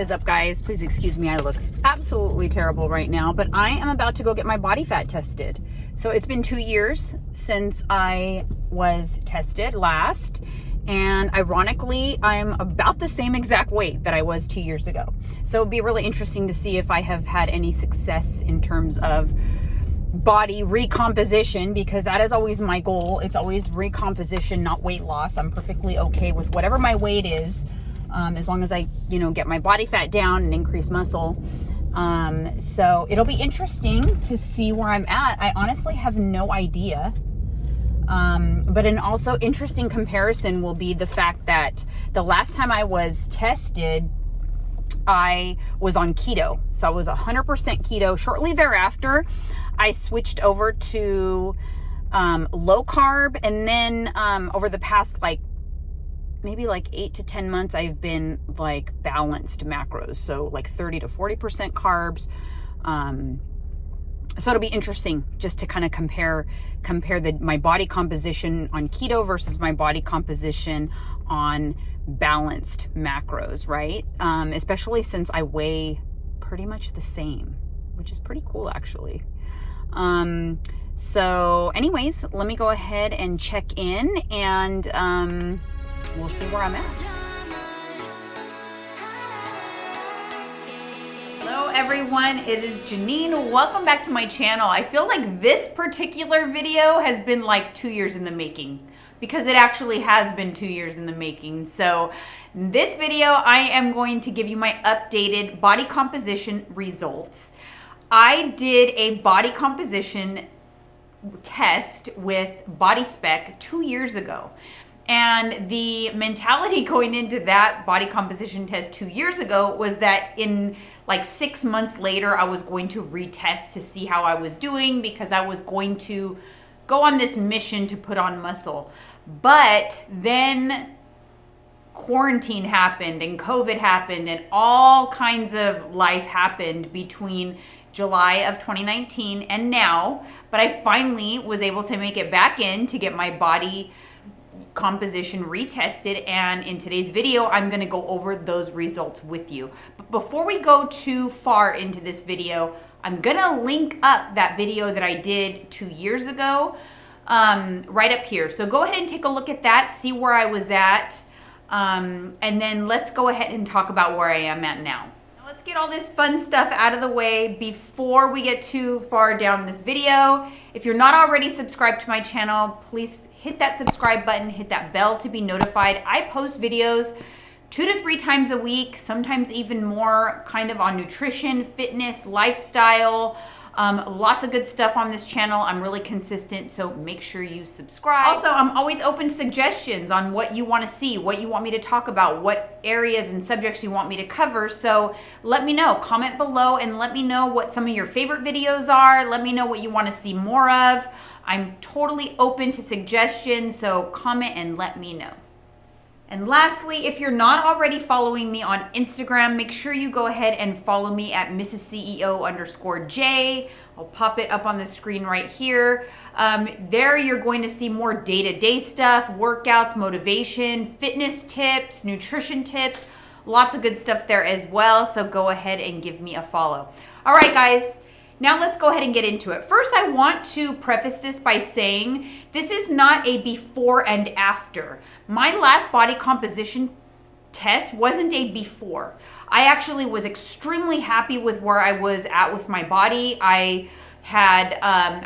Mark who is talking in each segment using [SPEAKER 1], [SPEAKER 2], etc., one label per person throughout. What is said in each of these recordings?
[SPEAKER 1] is up, guys? Please excuse me, I look absolutely terrible right now, but I am about to go get my body fat tested. So it's been 2 years since I was tested last, and ironically, I'm about the same exact weight that I was 2 years ago. So it'll be really interesting to see if I have had any success in terms of body recomposition, because that is always my goal. It's always recomposition, not weight loss. I'm perfectly okay with whatever my weight is, as long as I, get my body fat down and increase muscle. So it'll be interesting to see where I'm at. I honestly have no idea. But an also interesting comparison will be the fact that the last time I was tested, I was on keto. So I was 100% keto. Shortly thereafter, I switched over to low carb. And then over the past maybe 8 to 10 months, I've been balanced macros. So 30 to 40% carbs. So it'll be interesting just to kind of compare my body composition on keto versus my body composition on balanced macros, right? Especially since I weigh pretty much the same, which is pretty cool actually. So anyways, let me go ahead and check in, and we'll see where I'm at. Hello everyone, it is Janine. Welcome back to my channel. I feel like this particular video has been 2 years in the making, because it actually has been 2 years in the making. So this video, I am going to give you my updated body composition results. I did a body composition test with Body Spec 2 years ago. And the mentality going into that body composition test 2 years ago was that in 6 months later, I was going to retest to see how I was doing, because I was going to go on this mission to put on muscle. But then quarantine happened and COVID happened and all kinds of life happened between July of 2019 and now. But I finally was able to make it back in to get my body composition retested, and in today's video I'm going to go over those results with you. But before we go too far into this video, I'm going to link up that video that I did 2 years ago right up here. So go ahead and take a look at that, see where I was at, and then let's go ahead and talk about where I am at now. Let's get all this fun stuff out of the way before we get too far down this video. If you're not already subscribed to my channel, please hit that subscribe button, hit that bell to be notified. I post videos 2 to 3 times a week, sometimes even more, kind of on nutrition, fitness, lifestyle, lots of good stuff on this channel. I'm really consistent, so make sure you subscribe. Also, I'm always open to suggestions on what you want to see, what you want me to talk about, what areas and subjects you want me to cover. So let me know, comment below and let me know what some of your favorite videos are. Let me know what you want to see more of. I'm totally open to suggestions, so comment and let me know. And lastly, if you're not already following me on Instagram, make sure you go ahead and follow me at MrsCEO_J. I'll pop it up on the screen right here. There you're going to see more day-to-day stuff, workouts, motivation, fitness tips, nutrition tips, lots of good stuff there as well. So go ahead and give me a follow. All right, guys. Now let's go ahead and get into it. First, I want to preface this by saying this is not a before and after. My last body composition test wasn't a before. I actually was extremely happy with where I was at with my body. I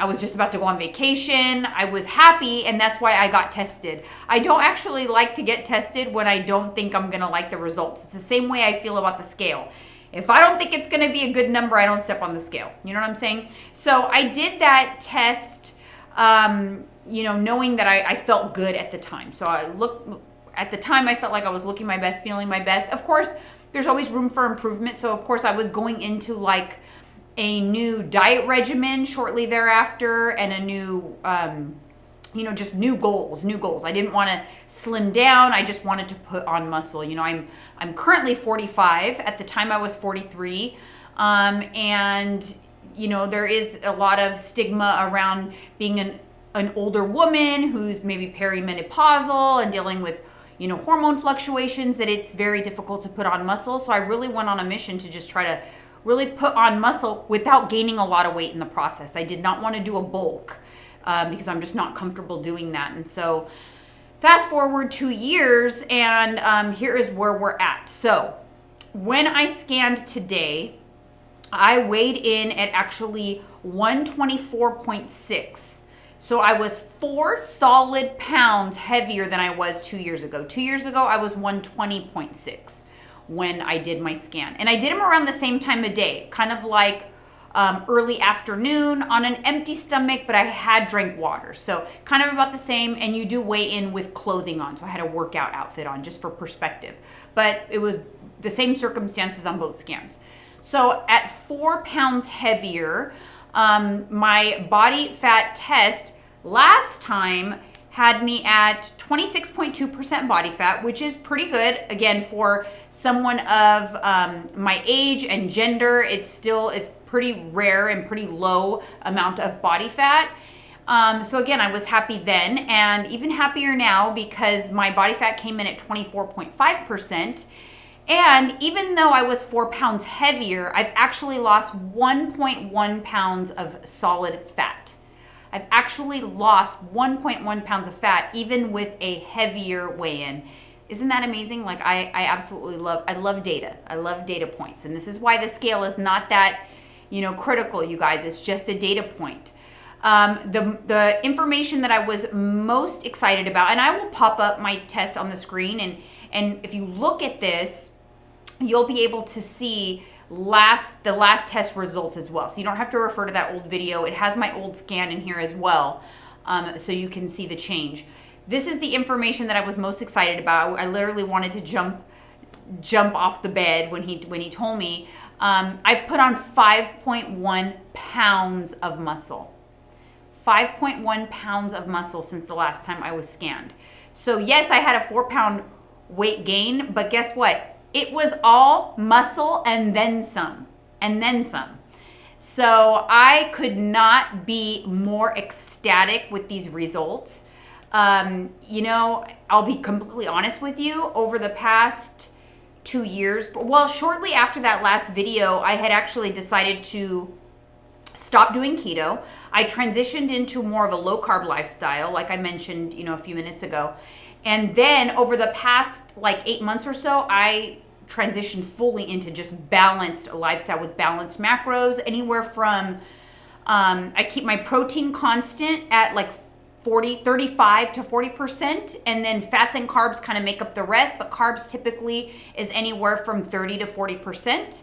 [SPEAKER 1] was just about to go on vacation. I was happy, and that's why I got tested. I don't actually like to get tested when I don't think I'm gonna like the results. It's the same way I feel about the scale. If I don't think it's going to be a good number, I don't step on the scale. You know what I'm saying? So I did that test, knowing that I felt good at the time. So at the time, I felt like I was looking my best, feeling my best. Of course, there's always room for improvement. So of course, I was going into a new diet regimen shortly thereafter, and a new, just new goals. I didn't want to slim down. I just wanted to put on muscle. I'm currently 45. At the time I was 43. And there is a lot of stigma around being an older woman who's maybe perimenopausal and dealing with, hormone fluctuations that it's very difficult to put on muscle. So I really went on a mission to just try to really put on muscle without gaining a lot of weight in the process. I did not want to do a bulk because I'm just not comfortable doing that. And so fast forward 2 years, and here is where we're at. So when I scanned today, I weighed in at actually 124.6. So I was 4 solid pounds heavier than I was 2 years ago. 2 years ago, I was 120.6 when I did my scan. And I did them around the same time of day, kind of like early afternoon on an empty stomach, but I had drank water. So kind of about the same, and you do weigh in with clothing on. So I had a workout outfit on just for perspective. But it was the same circumstances on both scans. So at 4 pounds heavier, my body fat test last time had me at 26.2% body fat, which is pretty good. Again, for someone of my age and gender, it's pretty rare and pretty low amount of body fat. So again, I was happy then, and even happier now because my body fat came in at 24.5%. And even though I was 4 pounds heavier, I've actually lost 1.1 pounds of solid fat. I've actually lost 1.1 pounds of fat, even with a heavier weigh-in. Isn't that amazing? Like I absolutely love data. I love data points. And this is why the scale is not that, critical, you guys. It's just a data point. The information that I was most excited about, and I will pop up my test on the screen, and if you look at this, you'll be able to see the last test results as well. So you don't have to refer to that old video. It has my old scan in here as well, so you can see the change. This is the information that I was most excited about. I literally wanted to jump off the bed when he told me. I've put on 5.1 pounds of muscle. 5.1 pounds of muscle since the last time I was scanned. So yes, I had a 4 pound weight gain, but guess what? It was all muscle and then some, So I could not be more ecstatic with these results. I'll be completely honest with you, over the past 2 years, shortly after that last video, I had actually decided to stop doing keto. I transitioned into more of a low carb lifestyle, like I mentioned, a few minutes ago. And then over the past 8 months or so, I transitioned fully into just balanced lifestyle with balanced macros, anywhere from, I keep my protein constant at 35 to 40%, and then fats and carbs kind of make up the rest, but carbs typically is anywhere from 30 to 40%.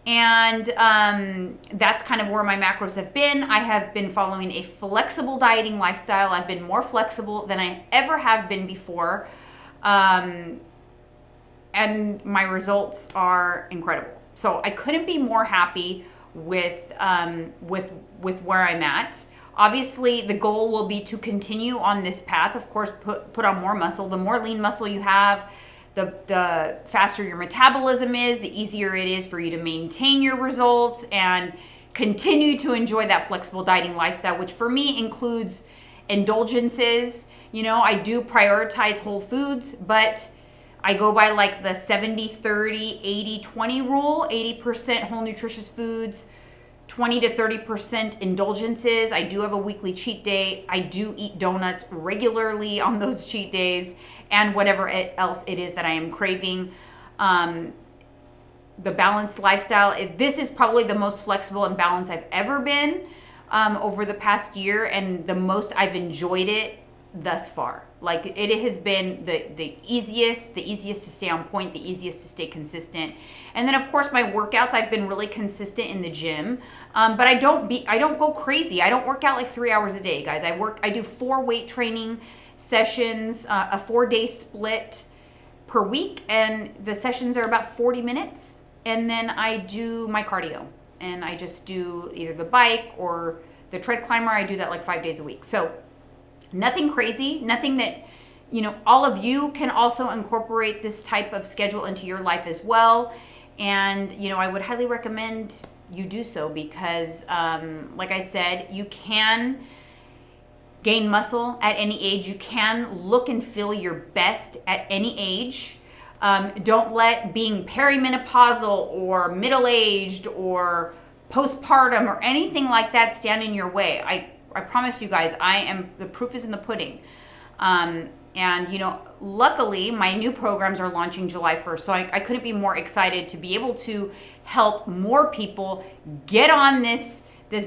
[SPEAKER 1] And that's kind of where my macros have been. I have been following a flexible dieting lifestyle. I've been more flexible than I ever have been before. And my results are incredible. So I couldn't be more happy with where I'm at. Obviously, the goal will be to continue on this path. Of course, put on more muscle. The more lean muscle you have, the faster your metabolism is, the easier it is for you to maintain your results and continue to enjoy that flexible dieting lifestyle, which for me includes indulgences. I do prioritize whole foods, but I go by the 70-30, 80-20 rule, 80% whole nutritious foods, 20 to 30% indulgences. I do have a weekly cheat day. I do eat donuts regularly on those cheat days, and whatever else it is that I am craving. The balanced lifestyle, this is probably the most flexible and balanced I've ever been over the past year, and the most I've enjoyed it thus far. It has been the easiest to stay on point, the easiest to stay consistent. And then of course my workouts, I've been really consistent in the gym, but I don't go crazy. I don't work out 3 hours a day, guys. I do 4 weight training sessions, a 4-day split per week, and the sessions are about 40 minutes. And then I do my cardio, and I just do either the bike or the tread climber. I do that 5 days a week. So nothing crazy, nothing that, all of you can also incorporate this type of schedule into your life as well. And, I would highly recommend you do so because, like I said, you can gain muscle at any age. You can look and feel your best at any age. Don't let being perimenopausal or middle-aged or postpartum or anything like that stand in your way. I promise you guys, the proof is in the pudding. And you know, luckily my new programs are launching July 1st. So I couldn't be more excited to be able to help more people get on this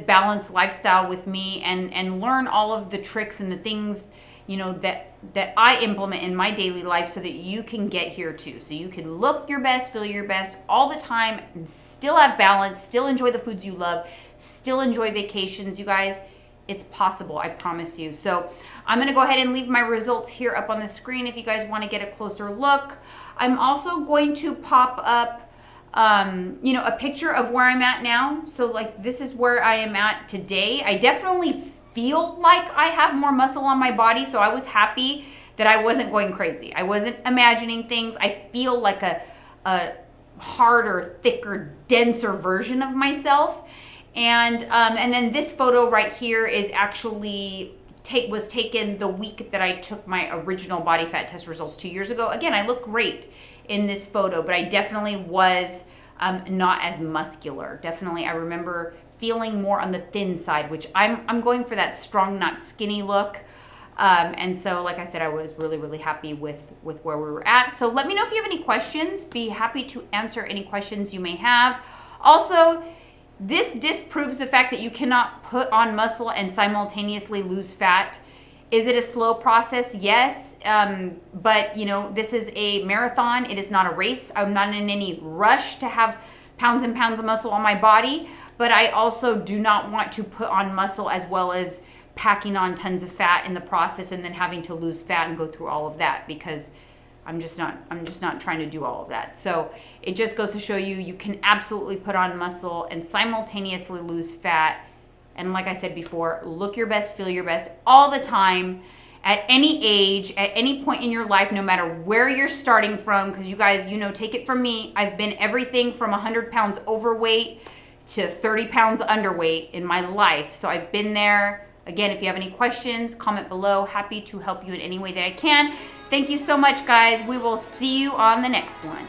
[SPEAKER 1] balanced lifestyle with me and learn all of the tricks and the things, you know, that I implement in my daily life so that you can get here too. So you can look your best, feel your best all the time and still have balance, still enjoy the foods you love, still enjoy vacations, you guys. It's possible, I promise you. So I'm gonna go ahead and leave my results here up on the screen if you guys wanna get a closer look. I'm also going to pop up, you know, a picture of where I'm at now. So like, this is where I am at today. I definitely feel like I have more muscle on my body, so I was happy that I wasn't going crazy. I wasn't imagining things. I feel like a harder, thicker, denser version of myself. And then this photo right here is actually was taken the week that I took my original body fat test results 2 years ago. Again, I look great in this photo, but I definitely was not as muscular. Definitely, I remember feeling more on the thin side, which I'm going for that strong, not skinny look. And so, like I said, I was really, really happy with where we were at. So let me know if you have any questions. Be happy to answer any questions you may have. Also, this disproves the fact that you cannot put on muscle and simultaneously lose fat. Is it a slow process? Yes. But you know, this is a marathon. It is not a race. I'm not in any rush to have pounds and pounds of muscle on my body, but I also do not want to put on muscle as well as packing on tons of fat in the process and then having to lose fat and go through all of that, because I'm just not trying to do all of that. So it just goes to show you can absolutely put on muscle and simultaneously lose fat. And like I said before, look your best, feel your best all the time, at any age, at any point in your life, no matter where you're starting from. Because you guys, you know, take it from me, I've been everything from 100 pounds overweight to 30 pounds underweight in my life. So I've been there. Again, if you have any questions, comment below. Happy to help you in any way that I can. Thank you so much, guys. We will see you on the next one.